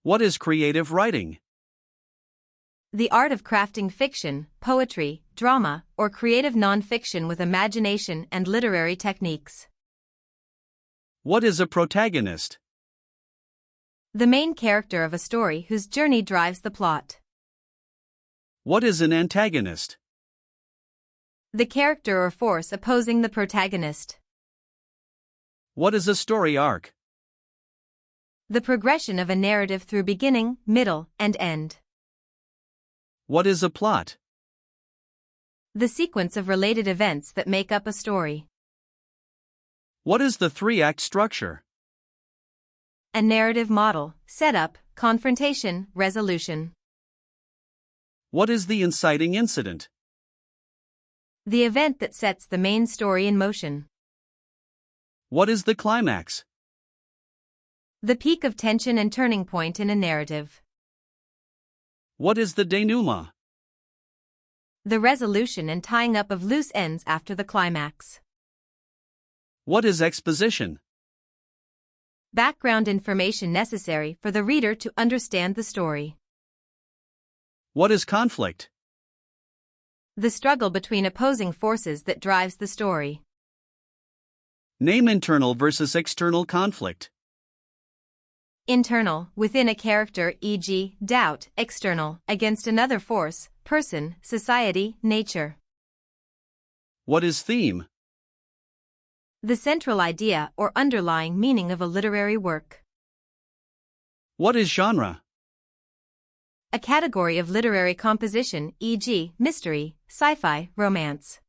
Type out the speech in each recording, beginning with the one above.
What is creative writing? The art of crafting fiction, poetry, drama, or creative non-fiction with imagination and literary techniques. What is a protagonist? The main character of a story whose journey drives the plot. What is an antagonist? The character or force opposing the protagonist. What is a story arc? The progression of a narrative through beginning, middle, and end. What is a plot? The sequence of related events that make up a story. What is the three-act structure? A narrative model: setup, confrontation, resolution. What is the inciting incident? The event that sets the main story in motion. What is the climax? The peak of tension and turning point in a narrative. What is the denouement? The resolution and tying up of loose ends after the climax. What is exposition? Background information necessary for the reader to understand the story. What is conflict? The struggle between opposing forces that drives the story. Name internal versus external conflict. Internal, within a character, e.g., doubt; external, against another force, person, society, nature. What is theme? The central idea or underlying meaning of a literary work. What is genre? A category of literary composition, e.g., mystery, sci-fi, romance.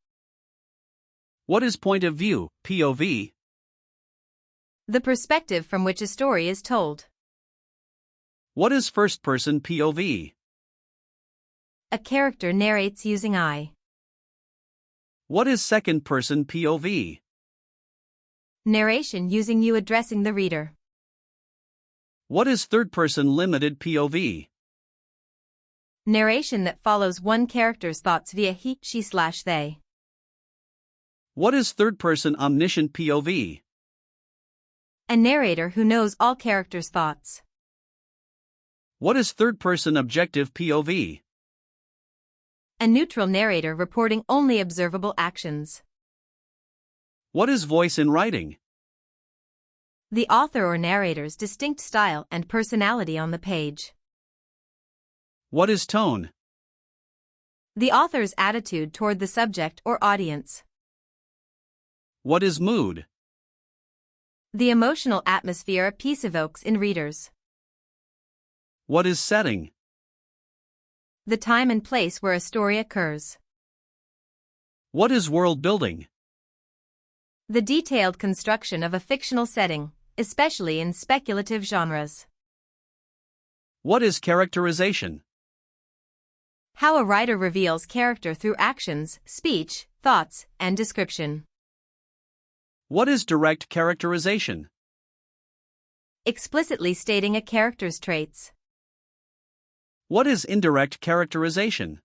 What is point of view, POV? The perspective from which a story is told. What is first-person POV? A character narrates using I. What is second-person POV? Narration using you addressing the reader. What is third-person limited POV? Narration that follows one character's thoughts via he, she/they. What is third-person omniscient POV? A narrator who knows all characters' thoughts. What is third-person objective POV? A neutral narrator reporting only observable actions. What is voice in writing? The author or narrator's distinct style and personality on the page. What is tone? The author's attitude toward the subject or audience. What is mood? The emotional atmosphere a piece evokes in readers. What is setting? The time and place where a story occurs. What is world building? The detailed construction of a fictional setting, especially in speculative genres. What is characterization? How a writer reveals character through actions, speech, thoughts, and description. What is direct characterization? Explicitly stating a character's traits. What is indirect characterization?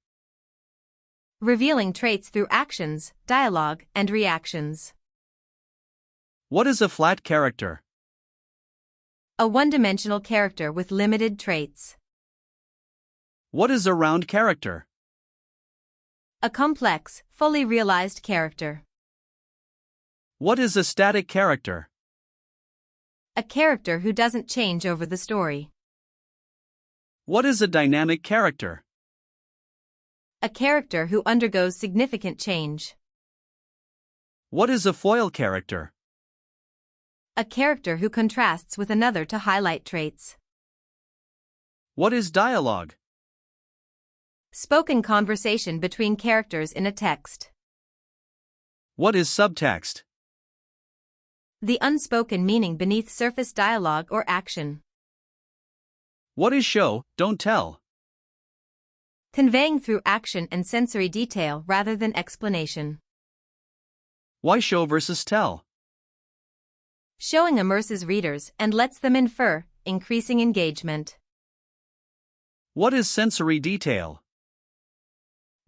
Revealing traits through actions, dialogue, and reactions. What is a flat character? A one-dimensional character with limited traits. What is a round character? A complex, fully realized character. What is a static character? A character who doesn't change over the story. What is a dynamic character? A character who undergoes significant change. What is a foil character? A character who contrasts with another to highlight traits. What is dialogue? Spoken conversation between characters in a text. What is subtext? The unspoken meaning beneath surface dialogue or action. What is show, don't tell? Conveying through action and sensory detail rather than explanation. Why show versus tell? Showing immerses readers and lets them infer, increasing engagement. What is sensory detail?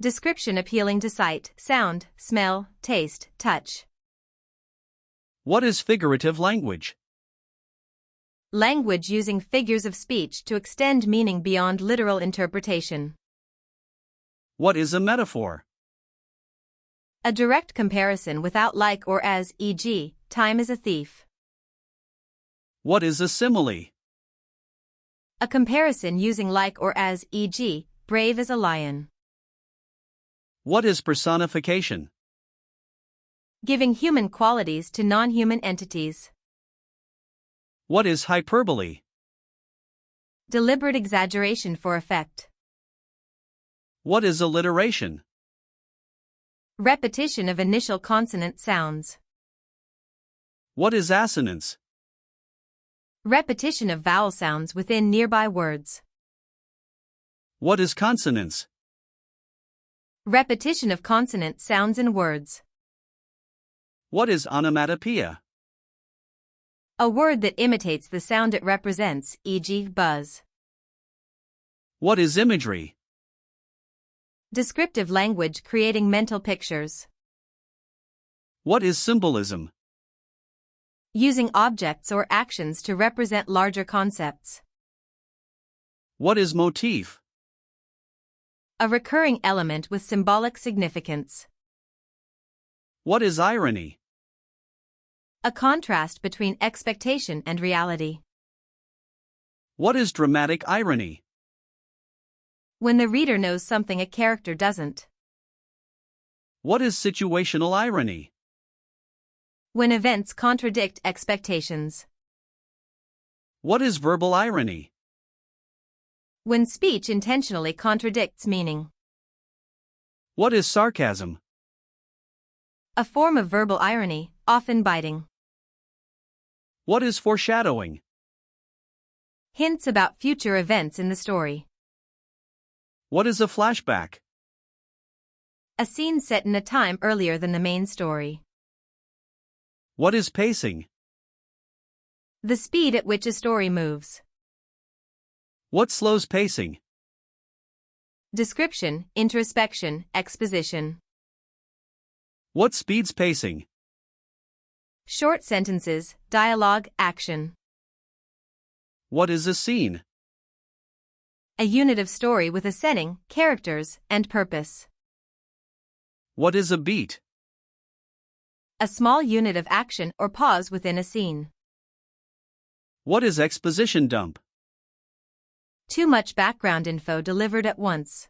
Description appealing to sight, sound, smell, taste, touch. What is figurative language? Language using figures of speech to extend meaning beyond literal interpretation. What is a metaphor? A direct comparison without like or as, e.g., time is a thief. What is a simile? A comparison using like or as, e.g., brave as a lion. What is personification? Giving human qualities to non-human entities. What is hyperbole? Deliberate exaggeration for effect. What is alliteration? Repetition of initial consonant sounds. What is assonance? Repetition of vowel sounds within nearby words. What is consonance? Repetition of consonant sounds in words. What is onomatopoeia? A word that imitates the sound it represents, e.g., buzz. What is imagery? Descriptive language creating mental pictures. What is symbolism? Using objects or actions to represent larger concepts. What is motif? A recurring element with symbolic significance. What is irony? A contrast between expectation and reality. What is dramatic irony? When the reader knows something a character doesn't. What is situational irony? When events contradict expectations. What is verbal irony? When speech intentionally contradicts meaning. What is sarcasm? A form of verbal irony, often biting. What is foreshadowing? Hints about future events in the story. What is a flashback? A scene set in a time earlier than the main story. What is pacing? The speed at which a story moves. What slows pacing? Description, introspection, exposition. What speeds pacing? Short sentences, dialogue, action. What is a scene? A unit of story with a setting, characters, and purpose. What is a beat? A small unit of action or pause within a scene. What is exposition dump? Too much background info delivered at once.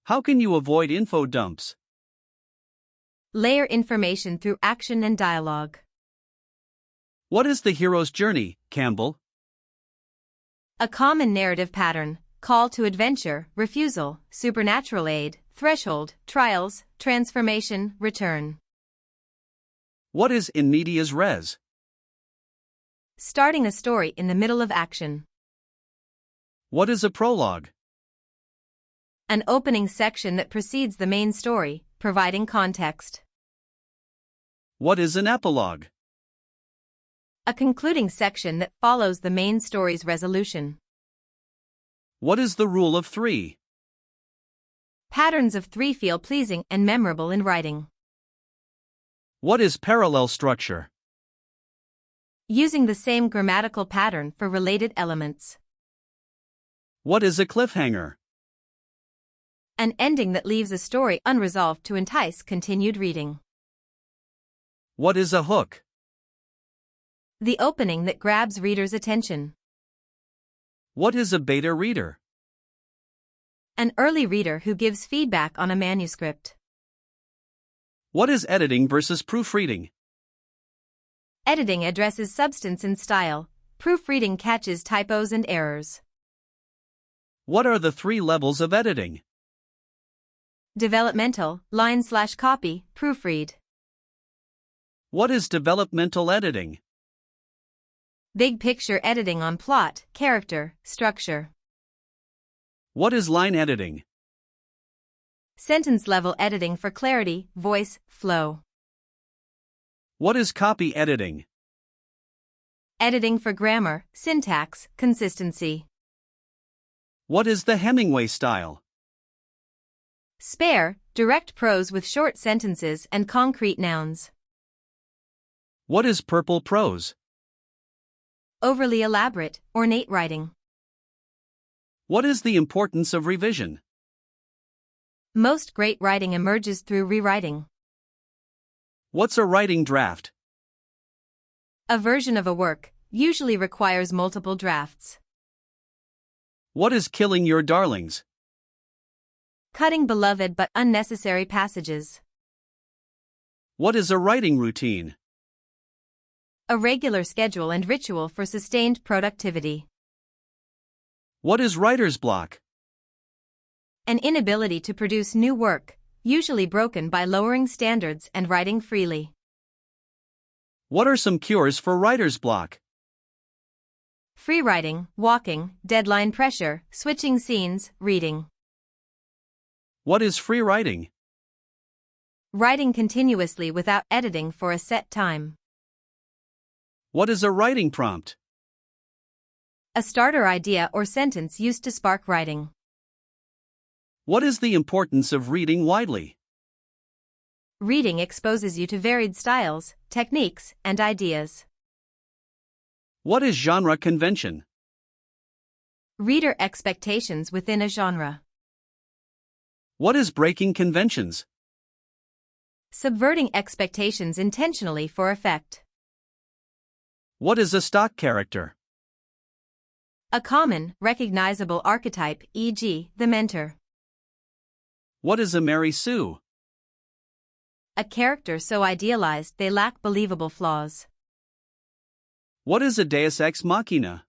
How can you avoid info dumps? Layer information through action and dialogue. What is the hero's journey, Campbell? A common narrative pattern, call to adventure, refusal, supernatural aid, threshold, trials, transformation, return. What is in medias res? Starting a story in the middle of action. What is a prologue? An opening section that precedes the main story, providing context. What is an epilogue? A concluding section that follows the main story's resolution. What is the rule of three? Patterns of three feel pleasing and memorable in writing. What is parallel structure? Using the same grammatical pattern for related elements. What is a cliffhanger? An ending that leaves a story unresolved to entice continued reading. What is a hook? The opening that grabs readers' attention. What is a beta reader? An early reader who gives feedback on a manuscript. What is editing versus proofreading? Editing addresses substance and style. Proofreading catches typos and errors. What are the three levels of editing? Developmental, line/copy, proofread. What is developmental editing? Big picture editing on plot, character, structure. What is line editing? Sentence level editing for clarity, voice, flow. What is copy editing? Editing for grammar, syntax, consistency. What is the Hemingway style? Spare, direct prose with short sentences and concrete nouns. What is purple prose? overly elaborate, ornate writing. What is the importance of revision? Most great writing emerges through rewriting. What's a writing draft? A version of a work usually requires multiple drafts. What is killing your darlings? Cutting beloved but unnecessary passages. What is a writing routine? A regular schedule and ritual for sustained productivity. What is writer's block? An inability to produce new work, usually broken by lowering standards and writing freely. What are some cures for writer's block? Free writing, walking, deadline pressure, switching scenes, reading. What is free writing? Writing continuously without editing for a set time. What is a writing prompt? A starter idea or sentence used to spark writing. What is the importance of reading widely? Reading exposes you to varied styles, techniques, and ideas. What is genre convention? Reader expectations within a genre. What is breaking conventions? Subverting expectations intentionally for effect. What is a stock character? A common, recognizable archetype, e.g., the mentor. What is a Mary Sue? A character so idealized they lack believable flaws. What is a deus ex machina?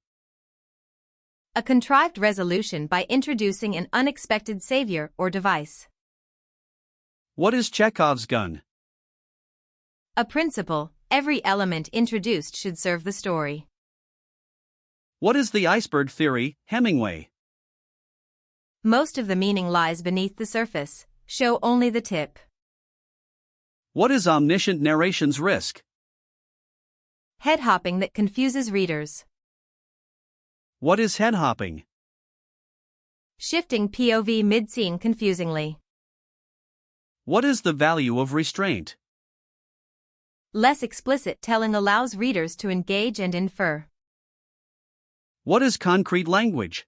A contrived resolution by introducing an unexpected savior or device. What is Chekhov's gun? A principle, every element introduced should serve the story. What is the iceberg theory, Hemingway? Most of the meaning lies beneath the surface, show only the tip. What is omniscient narration's risk? Head hopping that confuses readers. What is head hopping? Shifting POV mid-scene confusingly. What is the value of restraint? Less explicit telling allows readers to engage and infer. What is concrete language?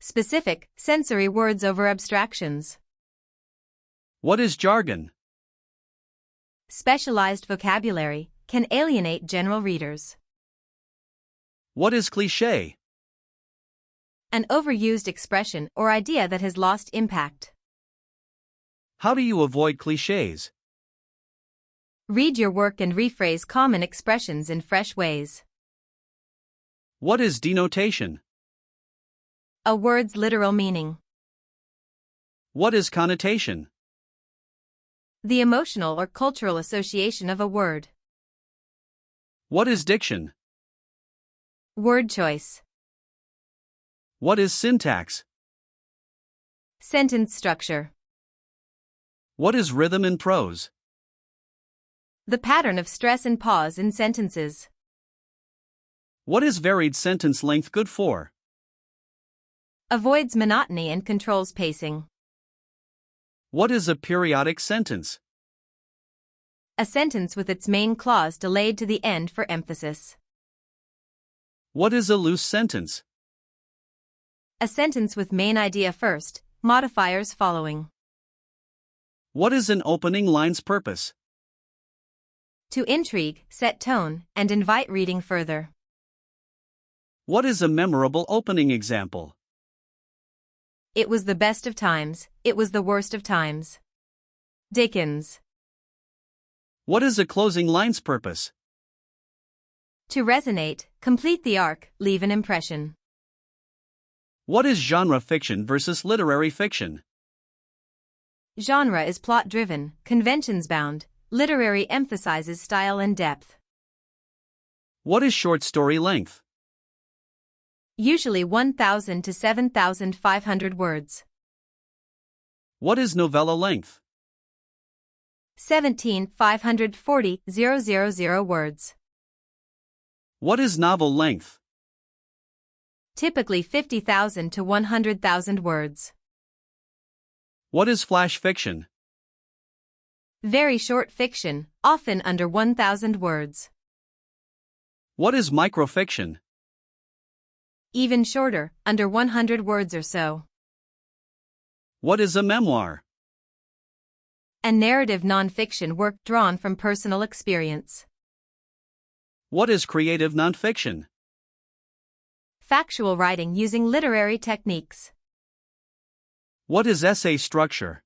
Specific, sensory words over abstractions. What is jargon? Specialized vocabulary can alienate general readers. What is cliché? An overused expression or idea that has lost impact. How do you avoid clichés? Read your work and rephrase common expressions in fresh ways. What is denotation? A word's literal meaning. What is connotation? The emotional or cultural association of a word. What is diction? Word choice. What is syntax? Sentence structure. What is rhythm in prose? The pattern of stress and pause in sentences. What is varied sentence length good for? Avoids monotony and controls pacing. What is a periodic sentence? A sentence with its main clause delayed to the end for emphasis. What is a loose sentence? A sentence with main idea first, modifiers following. What is an opening line's purpose? To intrigue, set tone, and invite reading further. What is a memorable opening example? It was the best of times, it was the worst of times. Dickens. What is a closing line's purpose? To resonate, complete the arc, leave an impression. What is genre fiction versus literary fiction? Genre is plot-driven, conventions-bound. Literary emphasizes style and depth. What is short story length? Usually 1,000 to 7,500 words. What is novella length? 17,540,000 words. What is novel length? Typically 50,000 to 100,000 words. What is flash fiction? Very short fiction, often under 1,000 words. What is microfiction? Even shorter, under 100 words or so. What is a memoir? A narrative nonfiction work drawn from personal experience. What is creative nonfiction? Factual writing using literary techniques. What is essay structure?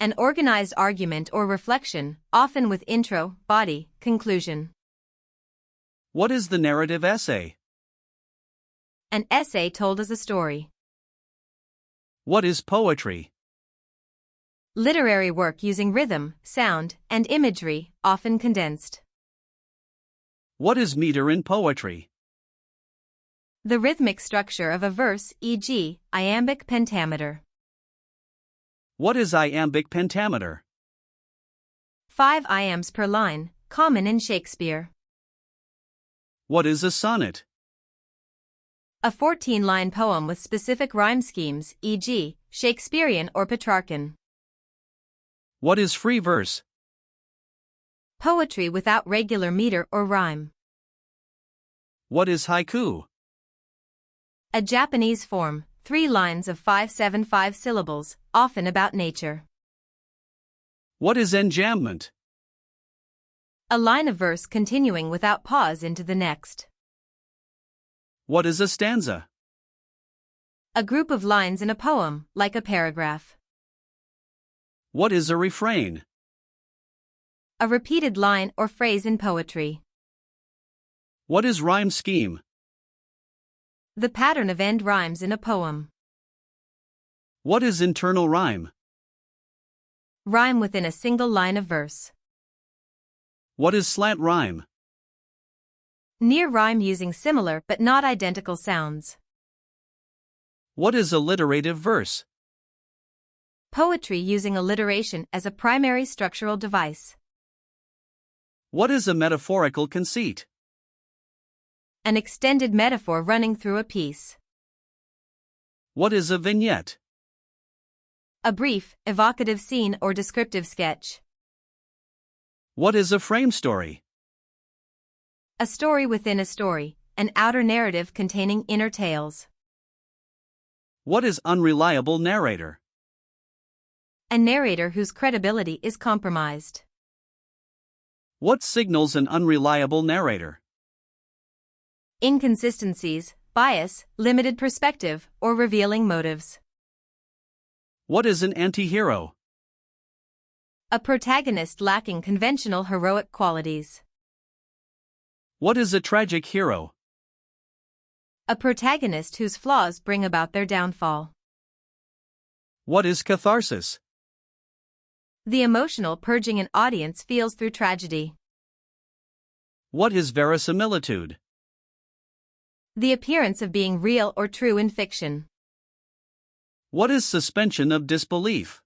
An organized argument or reflection, often with intro, body, conclusion. What is the narrative essay? An essay told as a story. What is poetry? Literary work using rhythm, sound, and imagery, often condensed. What is meter in poetry? The rhythmic structure of a verse, e.g., iambic pentameter. What is iambic pentameter? 5 iambs per line, common in Shakespeare. What is a sonnet? A 14-line poem with specific rhyme schemes, e.g., Shakespearean or Petrarchan. What is free verse? Poetry without regular meter or rhyme. What is haiku? A Japanese form, 3 lines of 575 syllables, often about nature. What is enjambment? A line of verse continuing without pause into the next. What is a stanza? A group of lines in a poem, like a paragraph. What is a refrain? A repeated line or phrase in poetry. What is rhyme scheme? The pattern of end rhymes in a poem. What is internal rhyme? Rhyme within a single line of verse. What is slant rhyme? Near rhyme using similar but not identical sounds. What is alliterative verse? Poetry using alliteration as a primary structural device. What is a metaphorical conceit? An extended metaphor running through a piece. What is a vignette? A brief, evocative scene or descriptive sketch. What is a frame story? A story within a story, an outer narrative containing inner tales. What is unreliable narrator? A narrator whose credibility is compromised. What signals an unreliable narrator? Inconsistencies, bias, limited perspective, or revealing motives. What is an anti-hero? A protagonist lacking conventional heroic qualities. What is a tragic hero? A protagonist whose flaws bring about their downfall. What is catharsis? The emotional purging an audience feels through tragedy. What is verisimilitude? The appearance of being real or true in fiction. What is suspension of disbelief?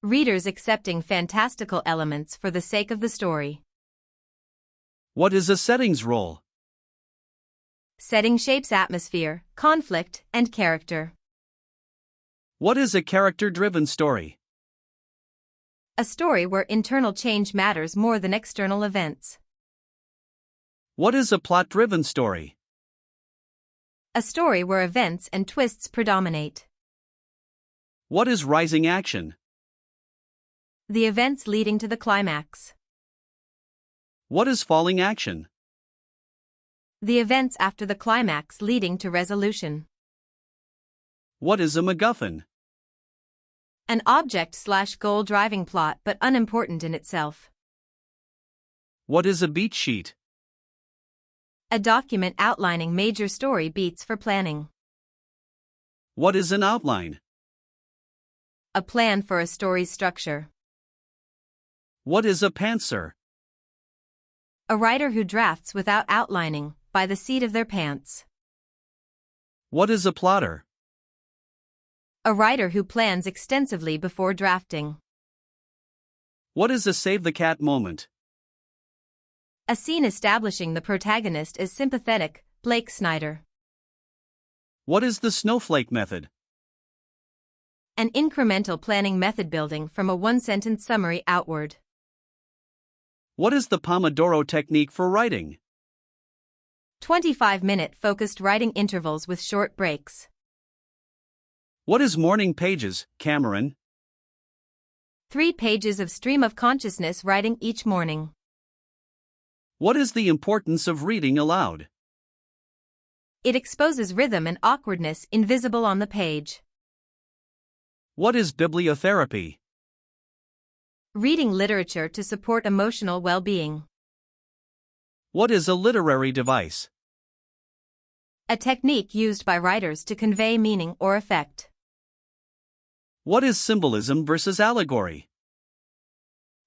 Readers accepting fantastical elements for the sake of the story. What is a setting's role? Setting shapes atmosphere, conflict, and character. What is a character-driven story? A story where internal change matters more than external events. What is a plot-driven story? A story where events and twists predominate. What is rising action? The events leading to the climax. What is falling action? The events after the climax leading to resolution. What is a MacGuffin? An object/goal driving plot but unimportant in itself. What is a beat sheet? A document outlining major story beats for planning. What is an outline? A plan for a story's structure. What is a pantser? A writer who drafts without outlining, by the seat of their pants. What is a plotter? A writer who plans extensively before drafting. What is a save the cat moment? A scene establishing the protagonist as sympathetic, Blake Snyder. What is the snowflake method? An incremental planning method building from a one-sentence summary outward. What is the Pomodoro technique for writing? 25-minute focused writing intervals with short breaks. What is morning pages, Cameron? 3 pages of stream of consciousness writing each morning. What is the importance of reading aloud? It exposes rhythm and awkwardness invisible on the page. What is bibliotherapy? Reading literature to support emotional well-being. What is a literary device? A technique used by writers to convey meaning or effect. What is symbolism versus allegory?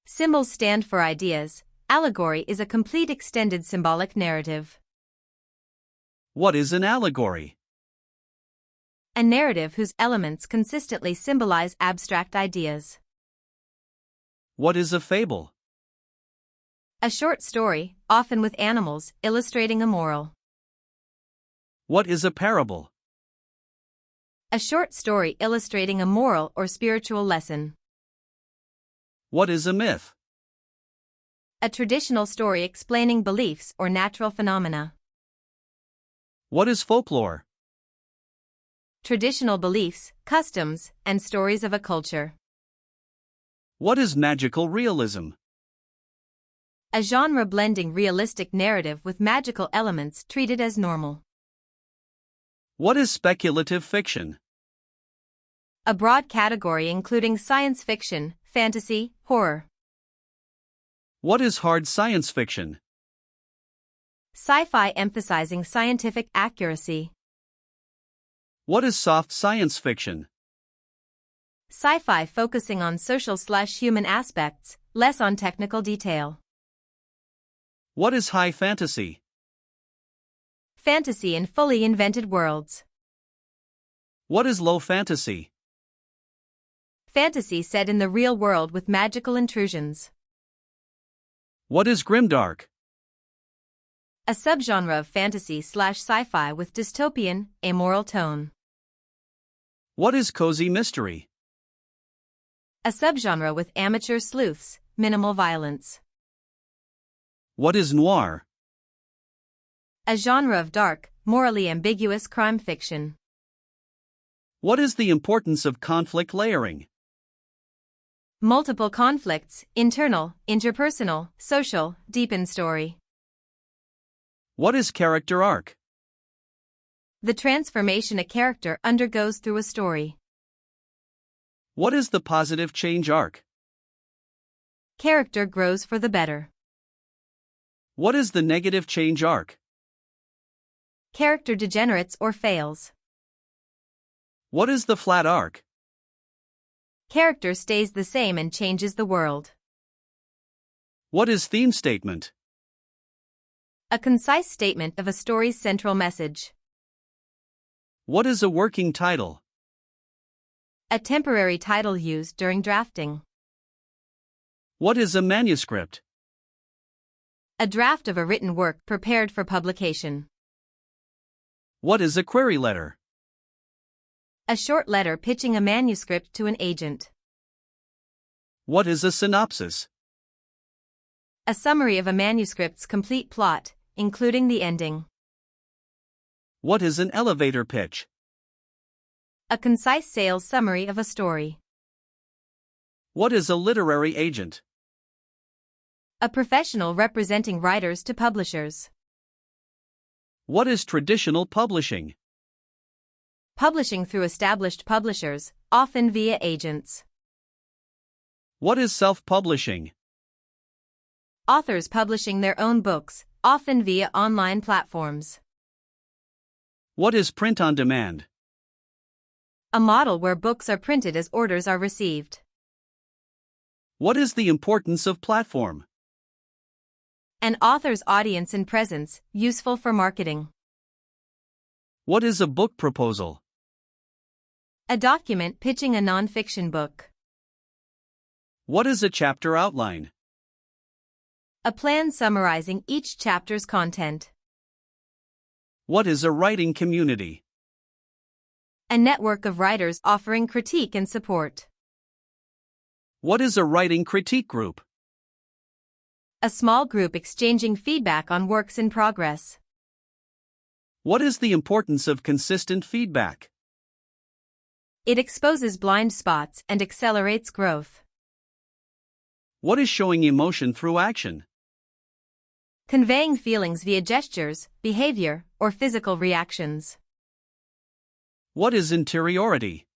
Symbols stand for ideas. Allegory is a complete extended symbolic narrative. What is an allegory? A narrative whose elements consistently symbolize abstract ideas. What is a fable? A short story, often with animals, illustrating a moral. What is a parable? A short story illustrating a moral or spiritual lesson. What is a myth? A traditional story explaining beliefs or natural phenomena. What is folklore? Traditional beliefs, customs, and stories of a culture. What is magical realism? A genre blending realistic narrative with magical elements treated as normal. What is speculative fiction? A broad category including science fiction, fantasy, horror. What is hard science fiction? Sci-fi emphasizing scientific accuracy. What is soft science fiction? Sci-fi focusing on social/human aspects, less on technical detail. What is high fantasy? Fantasy in fully invented worlds. What is low fantasy? Fantasy set in the real world with magical intrusions. What is grimdark? A subgenre of fantasy/sci-fi with dystopian, amoral tone. What is cozy mystery? A subgenre with amateur sleuths, minimal violence. What is noir? A genre of dark, morally ambiguous crime fiction. What is the importance of conflict layering? Multiple conflicts, internal, interpersonal, social, deepen story. What is character arc? The transformation a character undergoes through a story. What is the positive change arc? Character grows for the better. What is the negative change arc? Character degenerates or fails. What is the flat arc? Character stays the same and changes the world. What is theme statement? A concise statement of a story's central message. What is a working title? A temporary title used during drafting. What is a manuscript? A draft of a written work prepared for publication. What is a query letter? A short letter pitching a manuscript to an agent. What is a synopsis? A summary of a manuscript's complete plot, including the ending. What is an elevator pitch? A concise sales summary of a story. What is a literary agent? A professional representing writers to publishers. What is traditional publishing? Publishing through established publishers, often via agents. What is self-publishing? Authors publishing their own books, often via online platforms. What is print on demand? A model where books are printed as orders are received. What is the importance of platform? An author's audience and presence, useful for marketing. What is a book proposal? A document pitching a non-fiction book. What is a chapter outline? A plan summarizing each chapter's content. What is a writing community? A network of writers offering critique and support. What is a writing critique group? A small group exchanging feedback on works in progress. What is the importance of consistent feedback? It exposes blind spots and accelerates growth. What is showing emotion through action? Conveying feelings via gestures, behavior, or physical reactions. What is interiority?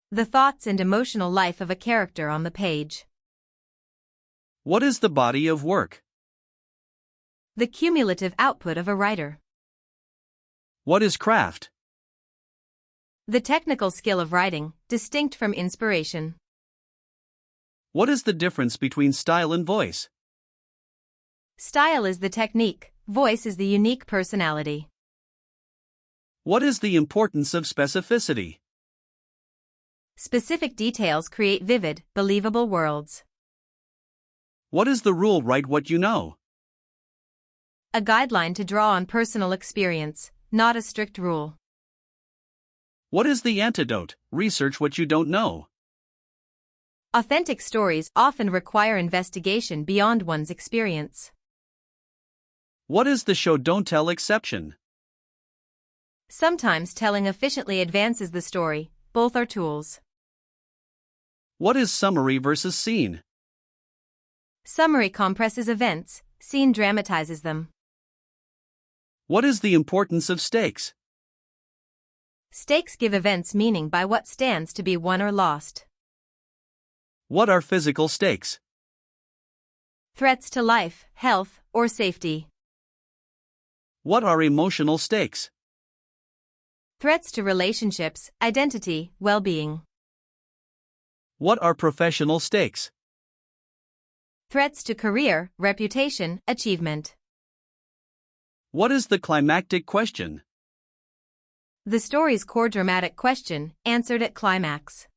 The thoughts and emotional life of a character on the page. What is the body of work? The cumulative output of a writer. What is craft? The technical skill of writing, distinct from inspiration. What is the difference between style and voice? Style is the technique, voice is the unique personality. What is the importance of specificity? Specific details create vivid, believable worlds. What is the rule? Write what you know. A guideline to draw on personal experience, not a strict rule. What is the antidote? Research what you don't know. Authentic stories often require investigation beyond one's experience. What is the show don't tell exception? Sometimes telling efficiently advances the story, both are tools. What is summary versus scene? Summary compresses events, scene dramatizes them. What is the importance of stakes? Stakes give events meaning by what stands to be won or lost. What are physical stakes? Threats to life, health, or safety. What are emotional stakes? Threats to relationships, identity, well-being. What are professional stakes? Threats to career, reputation, achievement. What is the climactic question? The story's core dramatic question, answered at climax.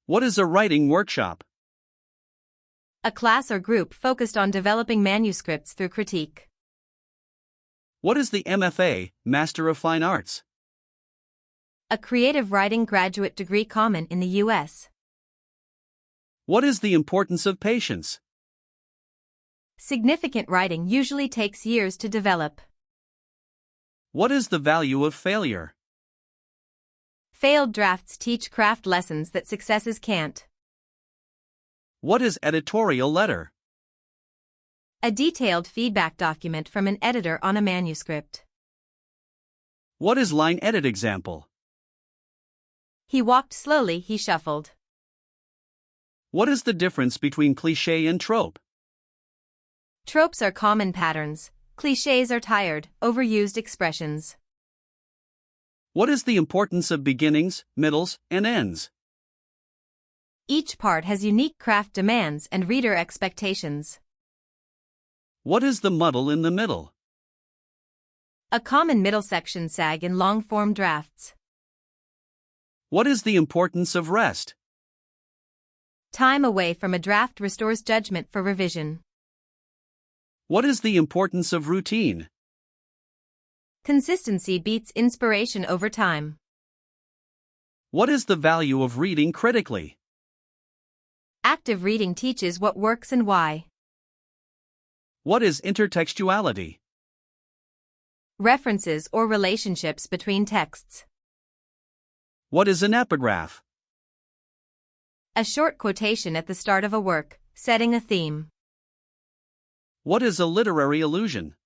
What is a writing workshop? A class or group focused on developing manuscripts through critique. What is the MFA, Master of Fine Arts? A creative writing graduate degree common in the U.S. What is the importance of patience? Significant writing usually takes years to develop. What is the value of failure? Failed drafts teach craft lessons that successes can't. What is editorial letter? A detailed feedback document from an editor on a manuscript. What is line edit example? He walked slowly, he shuffled. What is the difference between cliché and trope? Tropes are common patterns, clichés are tired, overused expressions. What is the importance of beginnings, middles, and ends? Each part has unique craft demands and reader expectations. What is the muddle in the middle? A common middle section sag in long-form drafts. What is the importance of rest? Time away from a draft restores judgment for revision. What is the importance of routine? Consistency beats inspiration over time. What is the value of reading critically? Active reading teaches what works and why. What is intertextuality? References or relationships between texts. What is an epigraph? A short quotation at the start of a work, setting a theme. What is a literary allusion?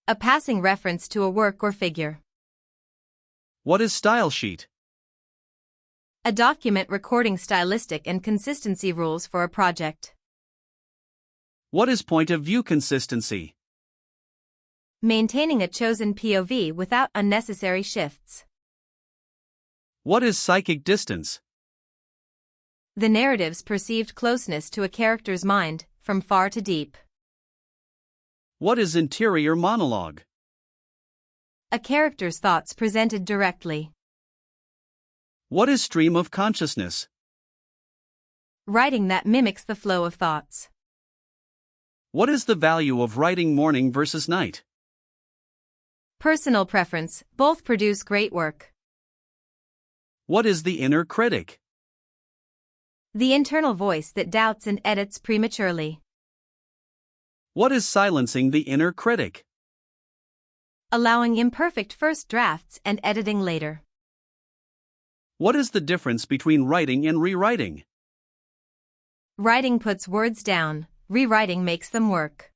A passing reference to a work or figure. What is style sheet? A document recording stylistic and consistency rules for a project. What is point of view consistency? Maintaining a chosen POV without unnecessary shifts. What is psychic distance? The narrative's perceived closeness to a character's mind, from far to deep. What is interior monologue? A character's thoughts presented directly. What is stream of consciousness? Writing that mimics the flow of thoughts. What is the value of writing morning versus night? Personal preference, both produce great work. What is the inner critic? The internal voice that doubts and edits prematurely. What is silencing the inner critic? Allowing imperfect first drafts and editing later. What is the difference between writing and rewriting? Writing puts words down, rewriting makes them work.